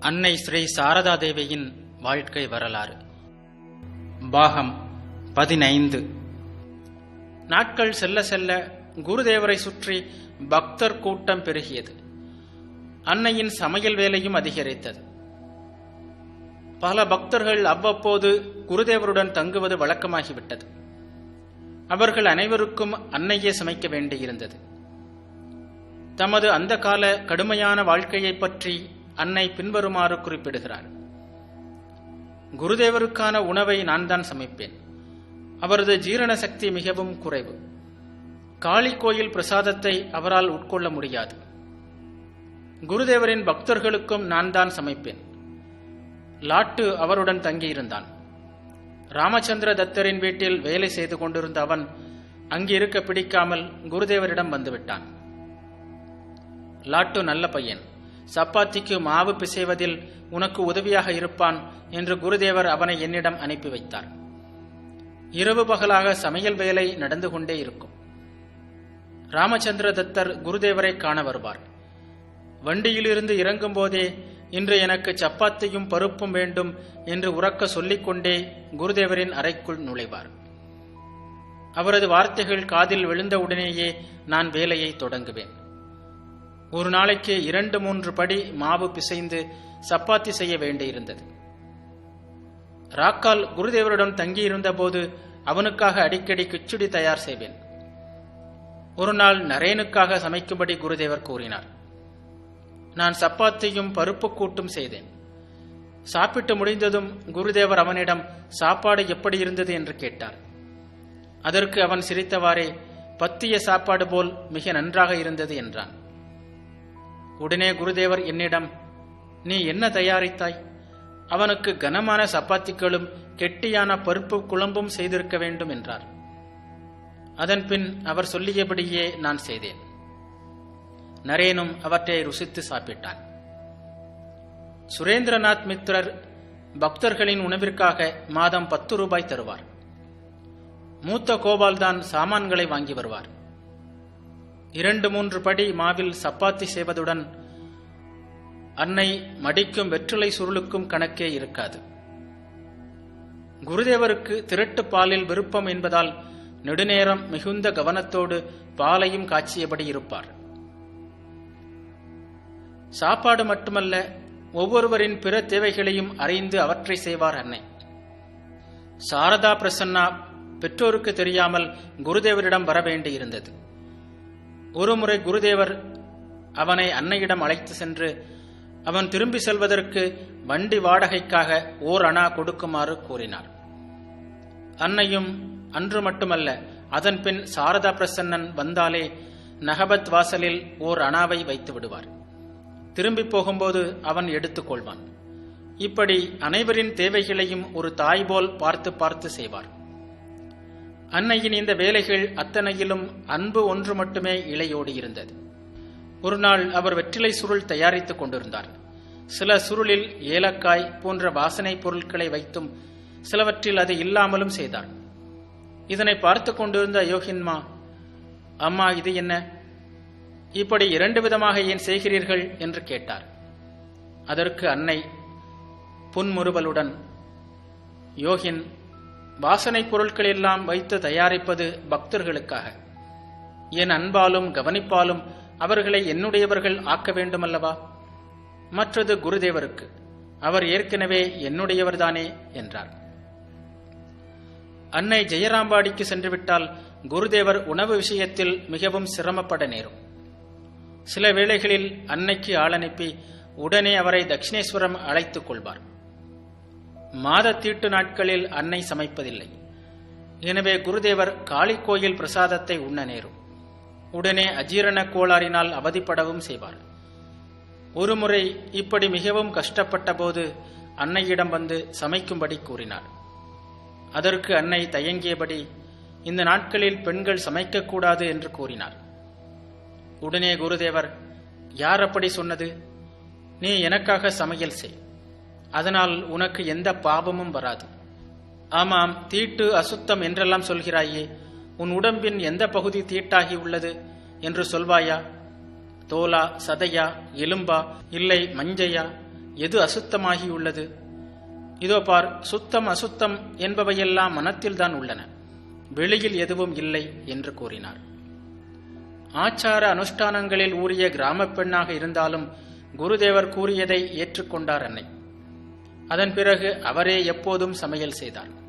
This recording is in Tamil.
அன்னை ஸ்ரீ சாரதா தேவியின் வாழ்க்கை வரலாறு. பாகம் 15. நாட்கள் செல்ல செல்ல குருதேவரை சுற்றி பக்தர் கூட்டம் பெருகியது. அன்னையின் சமையல் வேலையும் அதிகரித்தது. பல பக்தர்கள் அவ்வப்போது குருதேவருடன் தங்குவது வழக்கமாகிவிட்டது. அவர்கள் அனைவருக்கும் அன்னையே சமைக்க வேண்டியிருந்தது. தமது அந்த கால கடுமையான வாழ்க்கையை பற்றி அன்னை பின்வருமாறு குறிப்பிடுகிறார். குருதேவருக்கான உணவை நான் தான் சமைப்பேன். அவரது ஜீரண சக்தி மிகவும் குறைவு. காளி கோயில் பிரசாதத்தை அவரால் உட்கொள்ள முடியாது. குருதேவரின் பக்தர்களுக்கும் நான் தான் சமைப்பேன். லாட்டு அவருடன் தங்கியிருந்தான். ராமச்சந்திர தத்தரின் வீட்டில் வேலை செய்து கொண்டிருந்த அவன் அங்கிருக்க பிடிக்காமல் குருதேவரிடம் வந்துவிட்டான். லாட்டு நல்ல பையன், சப்பாத்திக்கு மாவு பிசைவதில் உனக்கு உதவியாக இருப்பான் என்று குருதேவர் அவனை என்னிடம் அனுப்பி வைத்தார். இரவு பகலாக சமையல் வேலை நடந்து கொண்டே இருக்கும். ராமச்சந்திர தத்தர் குருதேவரை காண வருவார். வண்டியிலிருந்து இறங்கும் போதே இன்று எனக்கு சப்பாத்தியும் பருப்பும் வேண்டும் என்று உரக்க சொல்லிக்கொண்டே குருதேவரின் அறைக்குள் நுழைவார். அவரது வார்த்தைகள் காதில் விழுந்தவுடனேயே நான் வேலையை தொடங்குவேன். ஒரு நாளைக்கு 2-3 படி மாவு பிசைந்து சப்பாத்தி செய்ய வேண்டியிருந்தது. ராக்கால் குருதேவருடன் தங்கியிருந்த போது அவனுக்காக அடிக்கடி கிச்சுடி தயார் செய்வேன். ஒரு நாள் நரேனுக்காக சமைக்கும்படி குருதேவர் கூறினார். நான் சப்பாத்தியும் பருப்பு கூட்டும் செய்தேன். சாப்பிட்டு முடிந்ததும் குருதேவர் அவனிடம் சாப்பாடு எப்படி இருந்தது என்று கேட்டார். அதற்கு அவன் சிரித்தவாறே பத்திய சாப்பாடு போல் மிக நன்றாக இருந்தது என்றான். உடனே குருதேவர் என்னிடம், நீ என்ன தயாரித்தாய்? அவனுக்கு கனமான சப்பாத்திகளும் கெட்டியான பருப்பு குழம்பும் செய்திருக்க வேண்டும் என்றார். அதன் பின் அவர் சொல்லியபடியே நான் செய்தேன். நரேனும் அவற்றை ருசித்து சாப்பிட்டான். சுரேந்திரநாத் மித்ரர் பக்தர்களின் உணவிற்காக மாதம் 10 ரூபாய் தருவார். மூத்த கோபால்தான் சாமான்களை வாங்கி வருவார். 2-3 படி மாவில் சப்பாத்தி செய்வதுடன் அன்னை மடிக்கும் வெற்றிலை சுருளுக்கும் கணக்கே இருக்காது. குருதேவருக்கு திரட்டு பாலில் விருப்பம் என்பதால் நெடுநேரம் மிகுந்த கவனத்தோடு பாலையும் காய்ச்சியபடி இருப்பார். சாப்பாடு மட்டுமல்ல, ஒவ்வொருவரின் பிற தேவைகளையும் அறிந்து அவற்றை செய்வார் அன்னை. சாரதா பிரசன்னா பெற்றோருக்கு தெரியாமல் குருதேவரிடம் வர வேண்டியிருந்தது. ஒருமுறை குருதேவர் அவனை அன்னையிடம் அழைத்து சென்று அவன் திரும்பி செல்வதற்கு வண்டி வாடகைக்காக 1 அணா கொடுக்குமாறு கூறினார். அன்னையும் அன்று மட்டுமல்ல, அதன் பின் சாரதா பிரசன்னன் வந்தாலே நகபத் வாசலில் 1 அணாவை வைத்து விடுவார். திரும்பி போகும்போது அவன் எடுத்துக் கொள்வான். இப்படி அனைவரின் தேவைகளையும் ஒரு தாய் போல் பார்த்து பார்த்து செய்வார். அன்னையின் இந்த வேலைகள் அத்தனையிலும் அன்பு ஒன்று மட்டுமே இழையோடி இருந்தது. ஒரு நாள் அவர் வெற்றிலை சுருள் தயாரித்துக் கொண்டிருந்தார். சில சுருளில் ஏலக்காய் போன்ற வாசனை பொருட்களை வைத்தும் சிலவற்றில் அது இல்லாமலும் செய்தார். இதனை பார்த்து கொண்டிருந்த யோகின்மா, அம்மா இது என்ன, இப்படி 2 விதமாக ஏன் செய்கிறீர்கள் என்று கேட்டார். அதற்கு அன்னை புன்முறுவலுடன், யோகின், வாசனை பொருட்கள் எல்லாம் வைத்து தயாரிப்பது பக்தர்களுக்காக. என் அன்பாலும் கவனிப்பாலும் அவர்களை என்னுடையவர்கள் ஆக்க வேண்டுமல்லவா? மற்றது குருதேவருக்கு, அவர் ஏற்கனவே என்னுடையவர்தானே என்றார். அன்னை ஜெயராம்பாடிக்கு சென்றுவிட்டால் குருதேவர் உணவு விஷயத்தில் மிகவும் சிரமப்பட நேரும். சில வேளைகளில் அன்னைக்கு ஆளனுப்பி உடனே அவரை தட்சிணேஸ்வரம் அழைத்துக் கொள்வார். மாத தீட்டு நாட்களில் அன்னை சமைப்பதில்லை. எனவே குருதேவர் காளி கோயில் பிரசாதத்தை உண்ண நேரும். உடனே அஜீரண கோளாறினால் அவதிப்படவும் செய்வார். ஒருமுறை இப்படி மிகவும் கஷ்டப்பட்ட போது அன்னையிடம் வந்து சமைக்கும்படி கூறினார். அதற்கு அன்னை தயங்கியபடி, இந்த நாட்களில் பெண்கள் சமைக்கக்கூடாது என்று கூறினார். உடனே குருதேவர், யார் அப்படி சொன்னது? நீ எனக்காக சமையல் செய், அதனால் உனக்கு எந்த பாவமும் வராது. ஆமாம், தீட்டு அசுத்தம் என்றெல்லாம் சொல்கிறாயே, உன் உடம்பின் எந்த பகுதி தீட்டாகி உள்ளது என்று சொல்வாயா? தோலா, சதையா, எலும்பா, இல்லை மஞ்சையா எது அசுத்தமாகியுள்ளது? இதோ பார், சுத்தம் அசுத்தம் என்பவையெல்லாம் மனத்தில்தான் உள்ளன, வெளியில் எதுவும் இல்லை என்று கூறினார். ஆச்சார அனுஷ்டானங்களில் ஊறிய கிராமப் பெண்ணாக இருந்தாலும் குருதேவர் கூறியதை ஏற்றுக்கொண்டார் அன்னை. அதன் பிறகு அவரே எப்போதும் சமையல் செய்தார்.